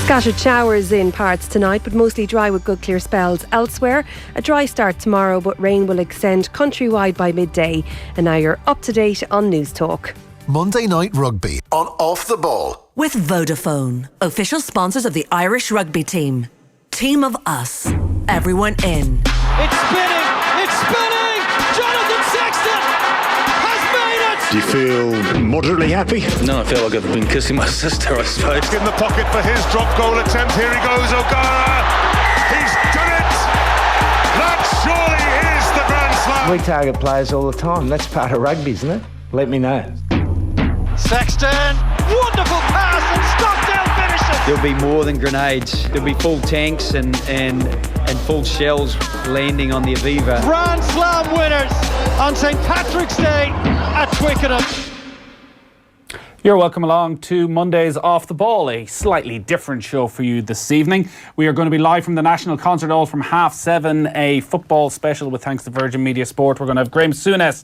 Scattered showers in parts tonight, but mostly dry with good clear spells elsewhere. A dry start tomorrow, but rain will extend countrywide by midday. And now you're up to date on News Talk. Monday Night Rugby on Off the Ball. With Vodafone, official sponsors of the Irish rugby team. Team of us. Everyone in. It's spinning! It's spinning! Jonathan Sexton has made it! Do you feel moderately happy? No, I feel like I've been kissing my sister, I suppose. In the pocket for his drop goal attempt. Here he goes, O'Connor. He's done it! That surely is the Grand Slam. We target players all the time. That's part of rugby, isn't it? Let me know. Sexton, wonderful pass, and Stockdale finishes. There'll be more than grenades. There'll be full tanks and full shells landing on the Aviva. Grand Slam winners on St. Patrick's Day at Twickenham. You're welcome along to Monday's Off the Ball, a slightly different show for you this evening. We are going to be live from the National Concert Hall from 7:30, a football special with thanks to Virgin Media Sport. We're going to have Graham Souness,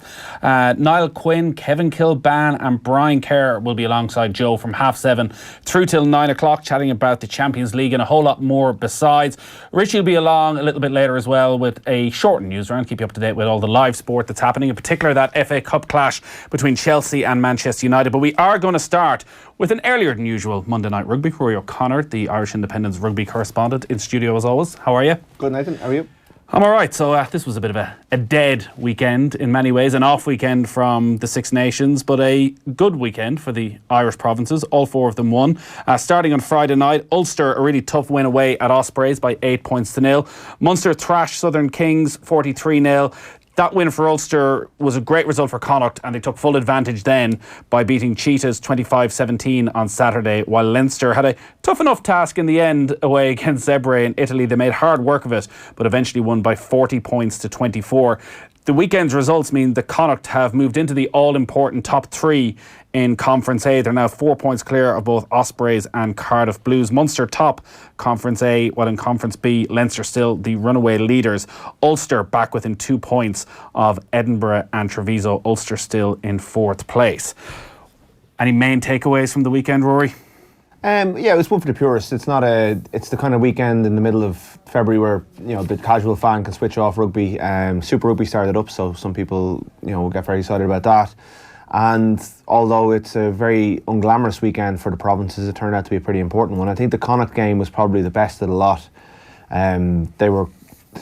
Niall Quinn, Kevin Kilban and Brian Kerr will be alongside Joe from 7:30 through till 9 o'clock, chatting about the Champions League and a whole lot more besides. Richie will be along a little bit later as well with a shortened news round, keep you up to date with all the live sport that's happening, in particular that FA Cup clash between Chelsea and Manchester United. But we are going to start with an earlier than usual Monday Night Rugby. Rory O'Connor, the Irish Independent's rugby correspondent, in studio as always. How are you? Good, Nathan. How are you? I'm alright. So this was a bit of a dead weekend in many ways, an off weekend from the Six Nations, but a good weekend for the Irish provinces. All four of them won. Starting on Friday night, Ulster, a really tough win away at Ospreys by 8-0. Munster thrashed Southern Kings 43-0. That win for Ulster was a great result for Connacht, and they took full advantage then by beating Cheetahs 25-17 on Saturday, while Leinster had a tough enough task in the end away against Zebre in Italy. They made hard work of it, but eventually won by 40 points to 24. The weekend's results mean the Connacht have moved into the all-important top three in Conference A. They're now 4 points clear of both Ospreys and Cardiff Blues. Munster top Conference A, while in Conference B, Leinster still the runaway leaders. Ulster back within 2 points of Edinburgh and Treviso. Ulster still in fourth place. Any main takeaways from the weekend, Rory? Yeah, it was one for the purists. It's the kind of weekend in the middle of February where, you know, the casual fan can switch off rugby. Super Rugby started up, so some people, you know, will get very excited about that. And although it's a very unglamorous weekend for the provinces, it turned out to be a pretty important one. I think the Connacht game was probably the best of the lot. The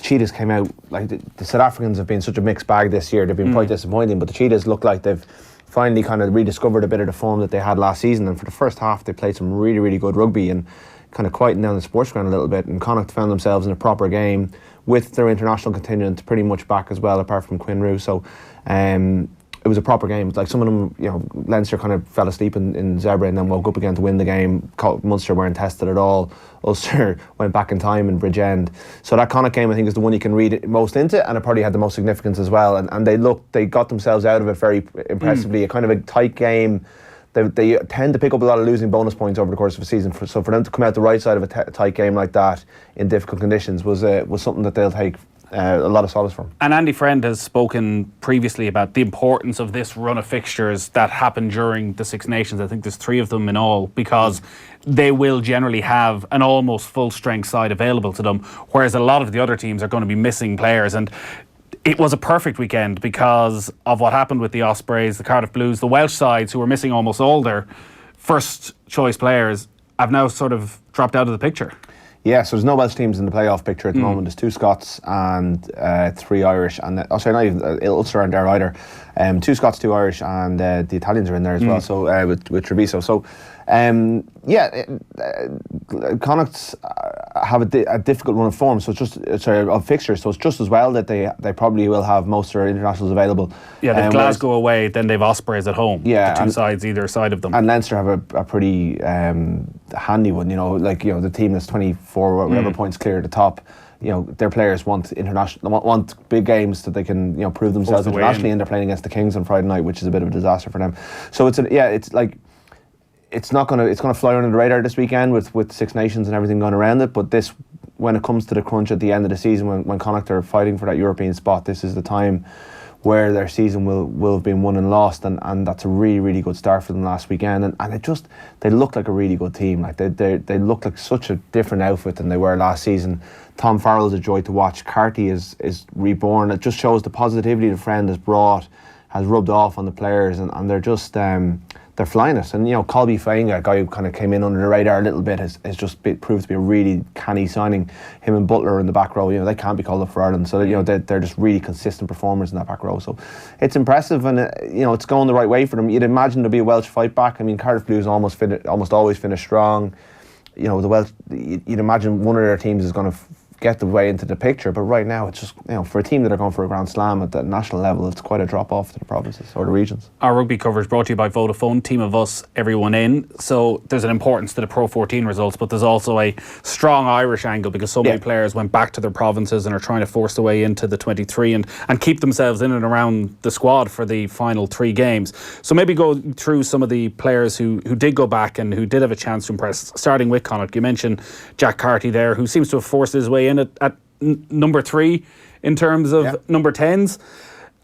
Cheetahs came out, like the South Africans have been such a mixed bag this year. They've been quite disappointing, but the Cheetahs look like they've finally kind of rediscovered a bit of the form that they had last season. And for the first half, they played some really, really good rugby and kind of quieting down the sports ground a little bit. And Connacht found themselves in a proper game with their international contingent pretty much back as well, apart from Quinn Roux. So it was a proper game. Like some of them, you know, Leinster kind of fell asleep in Zebre and then woke up again to win the game. Munster weren't tested at all. Ulster went back in time in Bridgend. So that Connacht game, I think, is the one you can read most into, and it probably had the most significance as well. And they got themselves out of it very impressively. A kind of a tight game. They tend to pick up a lot of losing bonus points over the course of a season. So for them to come out the right side of a tight game like that in difficult conditions was something that they'll take a lot of solace from. And Andy Friend has spoken previously about the importance of this run of fixtures that happened during the Six Nations. I think there's 3 of them in all, because they will generally have an almost full strength side available to them, whereas a lot of the other teams are going to be missing players. And it was a perfect weekend because of what happened with the Ospreys, the Cardiff Blues, the Welsh sides, who were missing almost all their first choice players, have now sort of dropped out of the picture. Yeah, so there's no Welsh teams in the playoff picture at the moment. There's 2 Scots and 3 Irish, and not even Ulster aren't there either. 2 Scots, 2 Irish, and the Italians are in there as well. So with Treviso. So Connacht have a difficult run of form. So it's just of fixtures. So it's just as well that they probably will have most of their internationals available. Yeah, they've Glasgow away, then they've Ospreys at home. Yeah, the 2 sides either side of them. And Leinster have a pretty handy one. You know, like, you know, the team that's 24 or whatever points clear at the top. You know, their players want big games that they can, you know, prove themselves internationally, and they're playing against the Kings on Friday night, which is a bit of a disaster for them. So it's gonna fly under the radar this weekend with Six Nations and everything going around it. But this, when it comes to the crunch at the end of the season, when Connacht are fighting for that European spot, this is the time where their season will have been won and lost, and that's a really, really good start for them last weekend. And they look like a really good team. Like they look like such a different outfit than they were last season. Tom Farrell's a joy to watch. Carty is reborn. It just shows the positivity the friend has rubbed off on the players, and they're just they're flying it. And Colby Fainga, a guy who kind of came in under the radar a little bit, has just proved to be a really canny signing. Him and Butler in the back row, they can't be called up for Ireland, so they're just really consistent performers in that back row. So it's impressive, and it's going the right way for them. You'd imagine there'd be a Welsh fight back. I mean, Cardiff Blues almost always finish strong. The Welsh, you'd imagine one of their teams is going to get the way into the picture, but right now it's just, for a team that are going for a Grand Slam at the national level, it's quite a drop off to the provinces or the regions. Our rugby coverage brought to you by Vodafone, team of us, everyone in. So there's an importance to the Pro 14 results, but there's also a strong Irish angle because so many players went back to their provinces and are trying to force their way into the 23 and keep themselves in and around the squad for the final 3 games. So maybe go through some of the players who did go back and who did have a chance to impress, starting with Connacht. You mentioned Jack Carty there, who seems to have forced his way in at number 3 in terms of number 10s.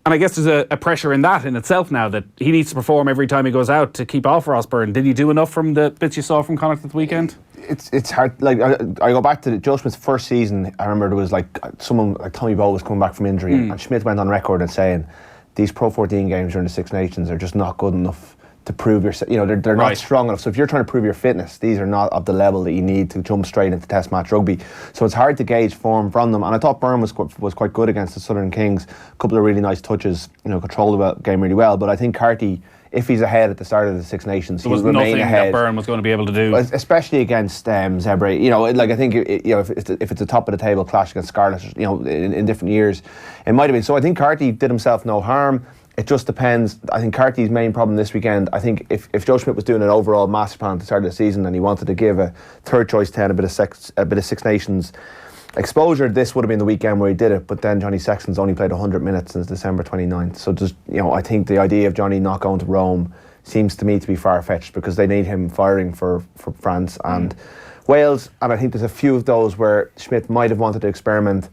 And I guess there's a pressure in that in itself now that he needs to perform every time he goes out to keep off Ross Byrne. Did he do enough from the bits you saw from Connacht this weekend? It's hard. Like I go back to Joe Schmidt's first season. I remember there was someone like Tommy Bowe was coming back from injury, and Schmidt went on record and saying these Pro 14 games during the Six Nations are just not good enough to prove yourself. They're not strong enough. So if you're trying to prove your fitness, these are not of the level that you need to jump straight into Test match rugby. So it's hard to gauge form from them. And I thought Byrne was quite good against the Southern Kings. A couple of really nice touches. Controlled the game really well. But I think Carty, if he's ahead at the start of the Six Nations, he'll remain ahead. There was nothing that Byrne was going to be able to do, especially against Zebre. I think if it's a top of the table clash against Scarlet, in different years, it might have been. So I think Carty did himself no harm. It just depends. I think Carty's main problem this weekend, I think if Joe Schmidt was doing an overall master plan at the start of the season and he wanted to give a third choice 10 a bit of Six Nations exposure, this would have been the weekend where he did it. But then Johnny Sexton's only played 100 minutes since December 29th. So just, I think the idea of Johnny not going to Rome seems to me to be far-fetched because they need him firing for France and Wales. And I think there's a few of those where Schmidt might have wanted to experiment,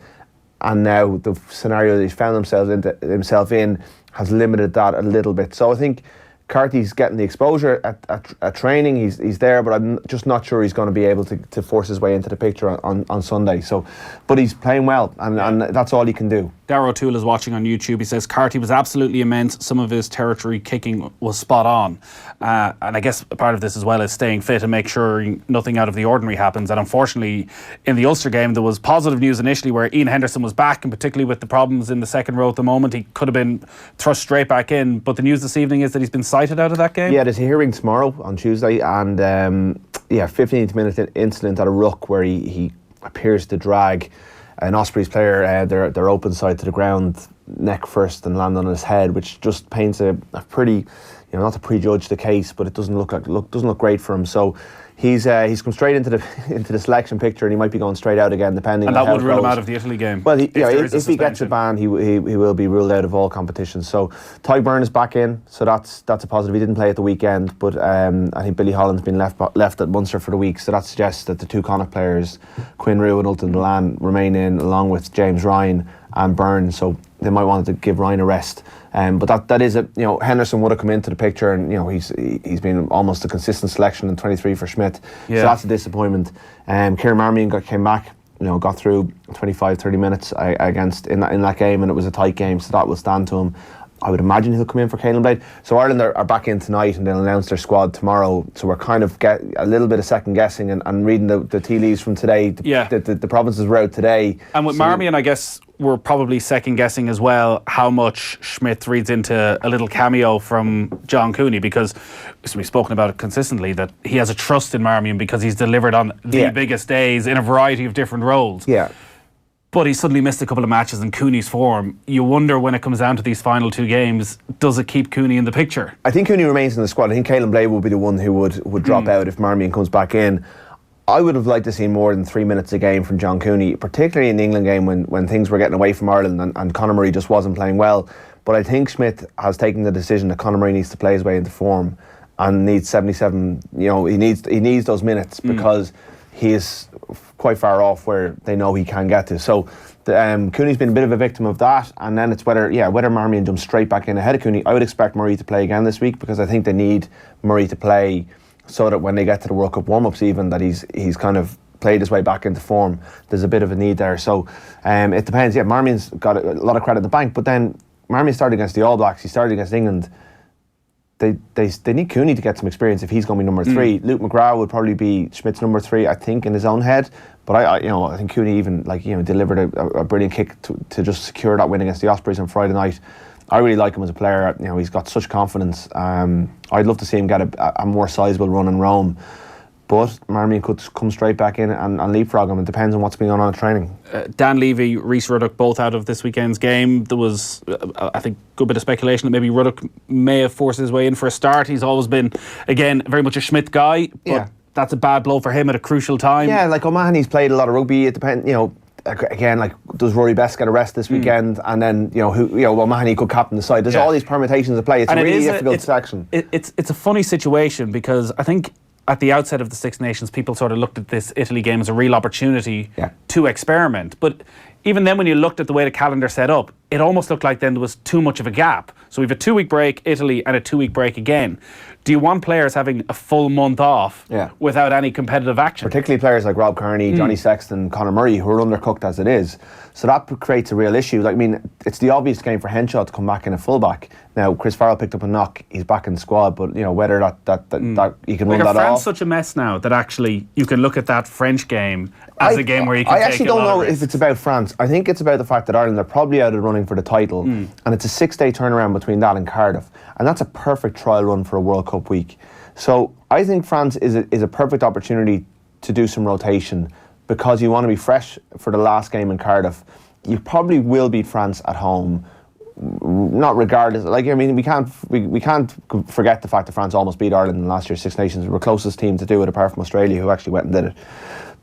and now the scenario that he's found himself in has limited that a little bit. So I think Carty's getting the exposure at training. He's there, but I'm just not sure he's going to be able to force his way into the picture on Sunday. So, but he's playing well, and that's all he can do. Darragh O'Toole is watching on YouTube. He says Carty was absolutely immense. Some of his territory kicking was spot on. And I guess part of this as well is staying fit and make sure nothing out of the ordinary happens. And unfortunately, in the Ulster game, there was positive news initially where Ian Henderson was back, and particularly with the problems in the second row at the moment, he could have been thrust straight back in. But the news this evening is that he's been cited out of that game. Yeah, there's a hearing tomorrow on Tuesday, and 15th minute incident at a ruck where he appears to drag an Ospreys player, their open side to the ground, neck first, and land on his head, which just paints a pretty, not to prejudge the case, but it doesn't look great for him. So he's come straight into the selection picture, and he might be going straight out again, depending. And on that would rule him out of the Italy game. Well, if he gets a ban, he will be ruled out of all competitions. So Ty Byrne is back in, so that's a positive. He didn't play at the weekend, but I think Billy Holland's been left at Munster for the week, so that suggests that the two Connacht players, Quinn Rue and Ultan Delan, remain in along with James Ryan and Byrne. So they might want to give Ryan a rest. But that is Henderson would have come into the picture, and he's been almost a consistent selection in 23 for Schmidt. So that's a disappointment. Kieran Marmion came back, got through 25-30 minutes against in that game, and it was a tight game, so that will stand to him. I would imagine he'll come in for Caelan Blade. So Ireland are back in tonight, and they'll announce their squad tomorrow. So we're kind of get a little bit of second guessing and reading the tea leaves from today. The provinces were out today. And with Marmion, I guess we're probably second guessing as well how much Schmidt reads into a little cameo from John Cooney, because we've spoken about it consistently that he has a trust in Marmion because he's delivered on the biggest days in a variety of different roles. Yeah. But he suddenly missed a couple of matches in Cooney's form. You wonder when it comes down to these final 2 games, does it keep Cooney in the picture? I think Cooney remains in the squad. I think Caelan Blade will be the one who would drop out if Marmion comes back in. I would have liked to see more than 3 minutes a game from John Cooney, particularly in the England game when things were getting away from Ireland and Conor Murray just wasn't playing well. But I think Schmidt has taken the decision that Conor Murray needs to play his way into form and needs 77. He needs those minutes because he is quite far off where they know he can get to. So Cooney's been a bit of a victim of that, and then it's whether Marmion jumps straight back in ahead of Cooney. I would expect Murray to play again this week, because I think they need Murray to play so that when they get to the World Cup warm-ups, even that he's kind of played his way back into form. There's a bit of a need there, so it depends. Yeah, Marmion's got a lot of credit in the bank, but then Marmion started against the All Blacks. He started against England. They need Cooney to get some experience if he's going to be number 3. Luke McGrath would probably be Schmidt's number 3, I think, in his own head. But I think Cooney even delivered a brilliant kick to just secure that win against the Ospreys on Friday night. I really like him as a player. He's got such confidence. I'd love to see him get a more sizable run in Rome. But Marmion could come straight back in and leapfrog him. It depends on what's been on in training. Dan Levy, Rhys Ruddock, both out of this weekend's game. There was, I think, a good bit of speculation that maybe Ruddock may have forced his way in for a start. He's always been, again, very much a Schmidt guy. But that's a bad blow for him at a crucial time. Yeah, like O'Mahony's played a lot of rugby. It depends, again, like, does Rory Best get a rest this weekend? And then, O'Mahony could captain the side. There's all these permutations at play. It's a really difficult selection. It's a funny situation, because I think at the outset of the Six Nations, people sort of looked at this Italy game as a real opportunity to experiment. But even then, when you looked at the way the calendar set up, it almost looked like then there was too much of a gap. So we have a 2-week break, Italy, and a 2-week break again. Do you want players having a full month off without any competitive action? Particularly players like Rob Carney, Johnny Sexton, Conor Murray, who are undercooked as it is. So that creates a real issue. Like, I mean, it's the obvious game for Henshaw to come back in a fullback. Now, Chris Farrell picked up a knock. He's back in the squad, but whether that he can run that off. France such a mess now that actually you can look at that French game as a game where you can take a lot of risks. I actually don't know if it's about France. I think it's about the fact that Ireland are probably out of the running for the title, and it's a 6-day turnaround between that and Cardiff, and that's a perfect trial run for a World Cup week. So I think France is a perfect opportunity to do some rotation, because you want to be fresh for the last game in Cardiff. You probably will beat France at home, not regardless. Like, I mean, we can't forget the fact that France almost beat Ireland in last year's Six Nations. We were the closest team to do it, apart from Australia, who actually went and did it.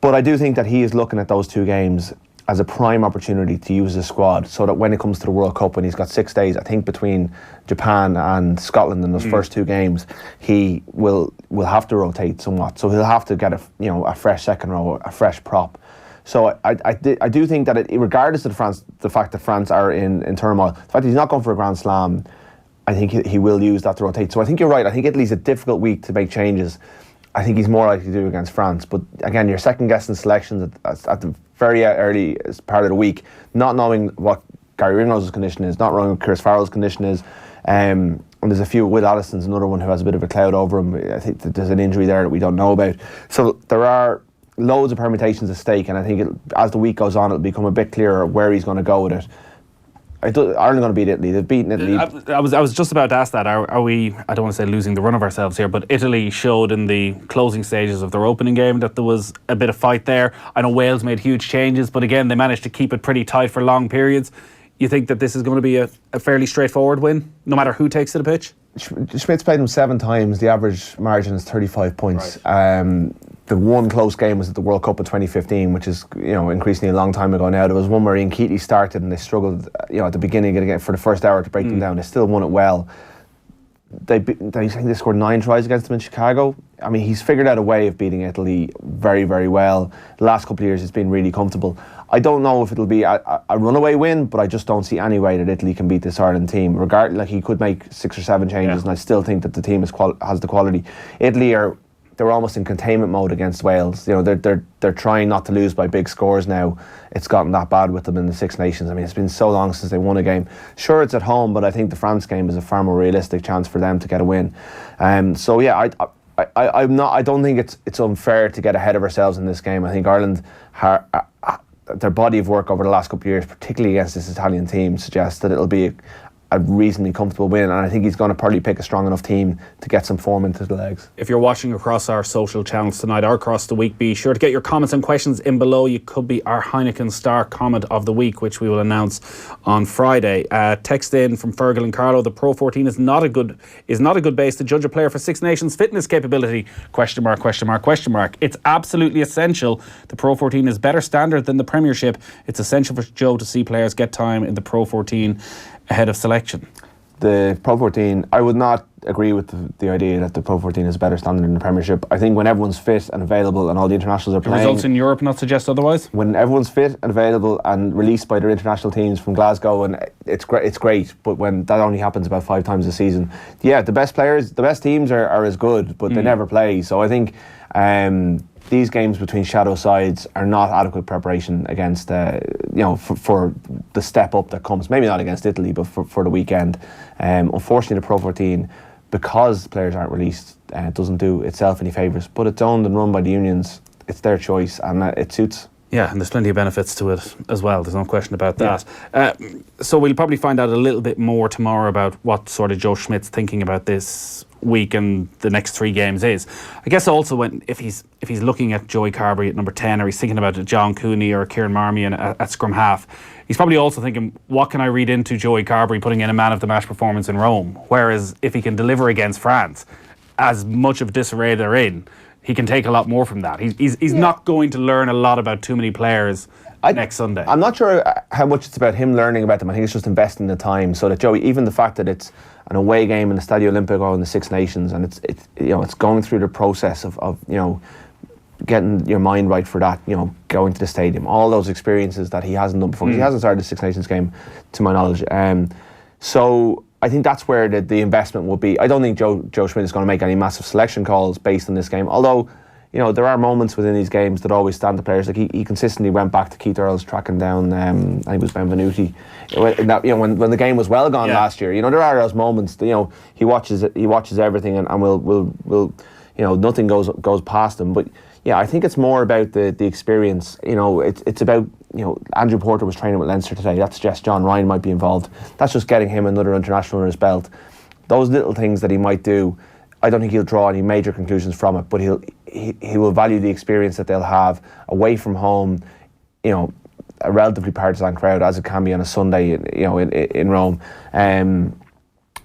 But I do think that he is looking at those 2 games as a prime opportunity to use his squad, so that when it comes to the World Cup, when he's got 6 days, I think, between Japan and Scotland in those first 2 games, he will have to rotate somewhat. So he'll have to get a fresh second row, a fresh prop. So I do think that regardless of the fact that France are in turmoil, the fact that he's not going for a Grand Slam, I think he will use that to rotate. So I think you're right. I think Italy's a difficult week to make changes. I think he's more likely to do against France. But again, you're second-guessing selections at the very early part of the week, not knowing what Gary Ringrose' condition is, not knowing what Chris Farrell's condition is. And there's a few. Will Allison's another one who has a bit of a cloud over him. I think that there's an injury there that we don't know about. So there are loads of permutations at stake, and I think as the week goes on, it'll become a bit clearer where he's going to go with it. Ireland are going to beat Italy. They've beaten Italy. I was just about to ask that. Are we, I don't want to say losing the run of ourselves here, but Italy showed in the closing stages of their opening game that there was a bit of fight there. I know Wales made huge changes, but again, they managed to keep it pretty tight for long periods. You think that this is going to be a fairly straightforward win, no matter who takes to the pitch? Schmidt's played them 7 times. The average margin is 35 points. Right. The one close game was at the World Cup in 2015, which is increasingly a long time ago now. There was one where Ian Keatley started and they struggled at the beginning again for the first hour to break them down. They still won it well. I think they scored 9 tries against them in Chicago. I mean, he's figured out a way of beating Italy very, very well. The last couple of years, it's been really comfortable. I don't know if it'll be a runaway win, but I just don't see any way that Italy can beat this Ireland team. Regardless, he could make 6 or 7 changes, and I still think that the team has the quality. Italy they're almost in containment mode against Wales. They're trying not to lose by big scores now. It's gotten that bad with them in the Six Nations. I mean, it's been so long since they won a game. Sure, it's at home, but I think the France game is a far more realistic chance for them to get a win. So yeah, I don't think it's unfair to get ahead of ourselves in this game. I think Ireland, their body of work over the last couple of years, particularly against this Italian team, suggests that it'll be a reasonably comfortable win, and I think he's going to probably pick a strong enough team to get some form into the legs. If you're watching across our social channels tonight or across the week, be sure to get your comments and questions in below. You could be our Heineken Star Comment of the Week, which we will announce on Friday. Text in from Fergal and Carlo: the Pro 14 is not a good base to judge a player for Six Nations fitness capability? ? It's absolutely essential. The Pro 14 is better standard than the Premiership. It's essential for Joe to see players get time in the Pro 14 ahead of selection. the Pro 14, I would not agree with the idea that the Pro 14 is a better standard in the Premiership. I think when everyone's fit and available and all the internationals are playing... The results in Europe not suggest otherwise? When everyone's fit and available and released by their international teams from Glasgow, and it's great, but when that only happens about 5 times a season, the best players, the best teams are as good, but they never play. So I think these games between shadow sides are not adequate preparation against, for the step up that comes. Maybe not against Italy, but for the weekend. Unfortunately, the Pro 14, because players aren't released, doesn't do itself any favours. But it's owned and run by the unions. It's their choice, and it suits. Yeah, and there's plenty of benefits to it as well. There's no question about that. So we'll probably find out a little bit more tomorrow about what sort of Joe Schmidt's thinking about this week and the next 3 games is. I guess also if he's looking at Joey Carberry at number 10, or he's thinking about John Cooney or Kieran Marmion at scrum-half, he's probably also thinking, what can I read into Joey Carberry putting in a man-of-the-match performance in Rome? Whereas if he can deliver against France, as much of disarray they're in, he can take a lot more from that. He's not going to learn a lot about too many players next Sunday. I'm not sure how much it's about him learning about them. I think it's just investing the time so that Joey, even the fact that it's an away game in the Stadio Olimpico in the Six Nations, and it's going through the process of getting your mind right for that, going to the stadium, all those experiences that he hasn't done before. 'Cause he hasn't started the Six Nations game, to my knowledge. So I think that's where the investment will be. I don't think Joe Schmidt is going to make any massive selection calls based on this game, although there are moments within these games that always stand to players. Like he consistently went back to Keith Earls tracking down, I think it was Benvenuti, when the game was well gone last year. There are those moments that, he watches everything, and will nothing goes past him. But yeah, I think it's more about the experience. It's about, Andrew Porter was training with Leinster today. That suggests John Ryan might be involved. That's just getting him another international under his belt. Those little things that he might do, I don't think he'll draw any major conclusions from it, but he will value the experience that they'll have away from home, a relatively partisan crowd, as it can be on a Sunday, in Rome.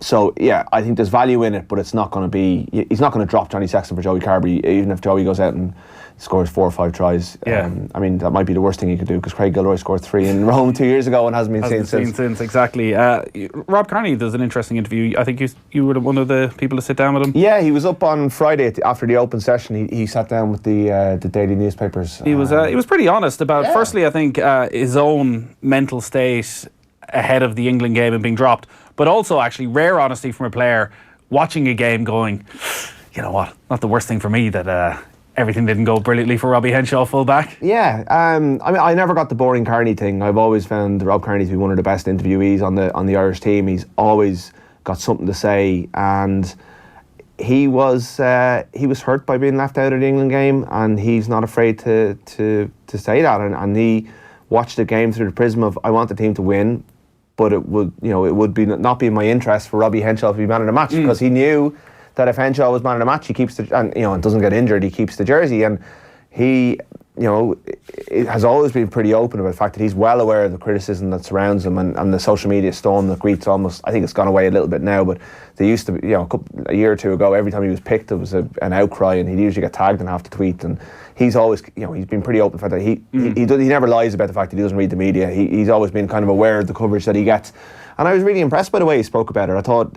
So yeah, I think there's value in it, but it's not going to be. He's not going to drop Johnny Sexton for Joey Carberry, even if Joey goes out and scores 4 or 5 tries. Yeah. I mean, that might be the worst thing he could do, because Craig Gilroy scored 3 in Rome 2 years ago and hasn't been seen since. Exactly. Rob Carney does an interesting interview. I think you were one of the people to sit down with him. Yeah, he was up on Friday after the open session. He sat down with the daily newspapers. He was pretty honest about. Firstly, I think his own mental state ahead of the England game and being dropped, but also actually rare honesty from a player watching a game going, you know what, not the worst thing for me that everything didn't go brilliantly for Robbie Henshaw full-back. Yeah, I mean, I never got the boring Carney thing. I've always found Rob Carney to be one of the best interviewees on the Irish team. He's always got something to say, and he was hurt by being left out of the England game, and he's not afraid to say that, and he watched the game through the prism of, I want the team to win, but it would be not be in my interest for Robbie Henshaw to be man of the match, because he knew that if Henshaw was man of the match, he keeps and doesn't get injured, he keeps the jersey, and he has always been pretty open about the fact that he's well aware of the criticism that surrounds him, and the social media storm that greets almost, I think it's gone away a little bit now, but they used to be, a year or two ago, every time he was picked there was an outcry, and he'd usually get tagged and have to tweet, and he's always, he's been pretty open for that. He never lies about the fact that he doesn't read the media. He's always been kind of aware of the coverage that he gets, and I was really impressed by the way he spoke about it. I thought,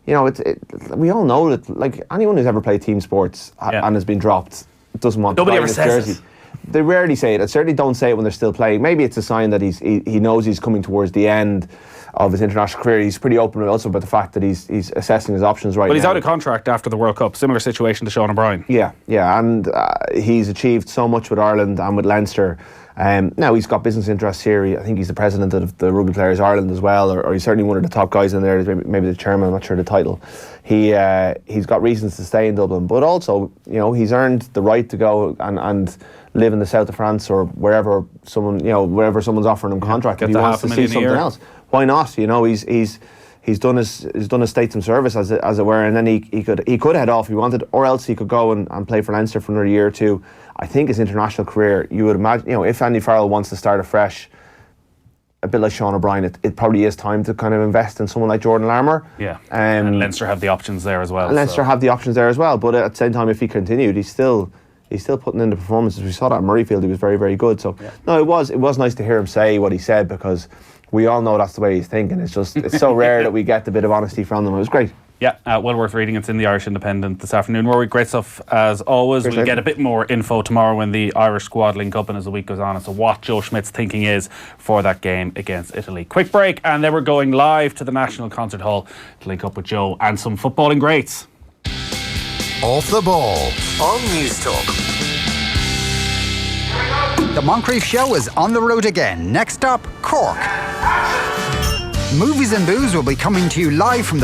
we all know that, like, anyone who's ever played team sports and has been dropped doesn't want nobody to ever says jersey. They rarely say it. I certainly don't say it when they're still playing. Maybe it's a sign that he knows he's coming towards the end of his international career. He's pretty open also about the fact that he's assessing his options right now. But he's out of contract after the World Cup. Similar situation to Sean O'Brien. Yeah, and he's achieved so much with Ireland and with Leinster. Now he's got business interests here. I think he's the president of the Rugby Players Ireland as well, or he's certainly one of the top guys in there. Maybe the chairman. I'm not sure the title. He's got reasons to stay in Dublin, but also he's earned the right to go and live in the south of France or wherever someone's offering him contract. If he wants to see something else, why not? He's done his statesman service as it were, and then he could head off if he wanted, or else he could go and play for Leinster for another year or two. I think his international career, you would imagine, if Andy Farrell wants to start afresh, a bit like Sean O'Brien, it probably is time to kind of invest in someone like Jordan Larmour. Yeah, and Leinster have the options there as well. And Leinster have the options there as well, but at the same time, if he continued, he's still putting in the performances. We saw that at Murrayfield, he was very, very good. So no, it was nice to hear him say what he said, because we all know that's the way he's thinking. It's so rare that we get the bit of honesty from them. It was great. Yeah, well worth reading. It's in the Irish Independent this afternoon. Rory, great stuff as always. We'll get a bit more info tomorrow when the Irish squad link up and as the week goes on as to what Joe Schmidt's thinking is for that game against Italy. Quick break and then we're going live to the National Concert Hall to link up with Joe and some footballing greats. Off the Ball on News Talk. The Moncrief Show is on the road again. Next up, Cork. Movies and Booze will be coming to you live from the